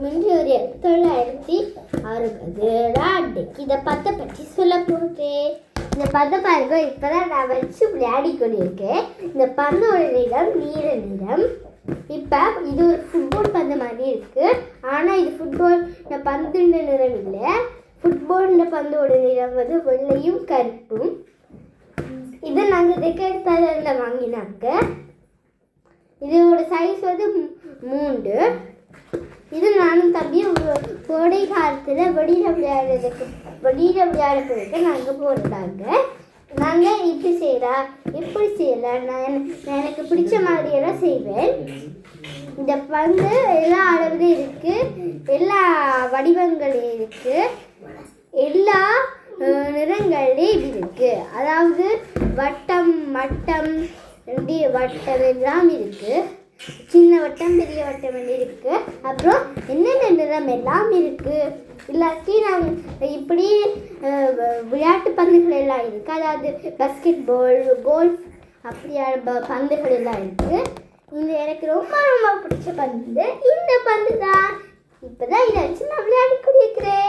முந்தி ஒரு 1960 அன்னைக்கு இந்த பந்தை பற்றி சொல்ல போகிறேன். இந்த பந்தை பாருங்க, இப்போதான் நான் வச்சு விளையாடி கொண்டிருக்கேன். இந்த பந்தோட நிறம் நீல நிறம். இப்போ இது ஒரு ஃபுட்பால் பந்து மாதிரி இருக்கு. ஆனால் இது ஃபுட்பால் பந்துன்ற நிறம் இல்லை. ஃபுட்பால் பந்தோட நிறம் வந்து வெள்ளையும் கருப்பும். இதை நாங்கள் டெக்கரேட்டரில் வாங்கினாங்க. இதோட சைஸ் வந்து 3. இது நானும் தம்பியும் கோடை காலத்தில் வெளியில் விளையாடுறதுக்கு நாங்கள் போடுறாங்க. நாங்கள் இப்படி எப்படி செய்யலாம், நான் எனக்கு பிடிச்ச மாதிரியெல்லாம் செய்வேன். இந்த பந்து எல்லா அளவுலையும் இருக்குது, எல்லா வடிவங்களையும் இருக்குது, எல்லா நிறங்கள்லேயும் இருக்குது. அதாவது வட்டம் வட்டம் எல்லாம் இருக்குது. சின்ன வட்டம் பெரிய வட்டம் இருக்குது. அப்புறம் என்னென்ன நிறம் எல்லாம் இருக்குது. இல்லாட்டி நாங்கள் இப்படி விளையாட்டு பந்துகள் எல்லாம் இருக்குது. அதாவது பாஸ்கெட் பால், கோல்ஃப் அப்படியான பந்துகள் எல்லாம் இருக்குது. இந்த எனக்கு ரொம்ப ரொம்ப பிடிச்ச பந்து இந்த பந்து தான். இப்போ தான் இதை வச்சு நான் விளையாடி கொண்டிருக்கிறேன்.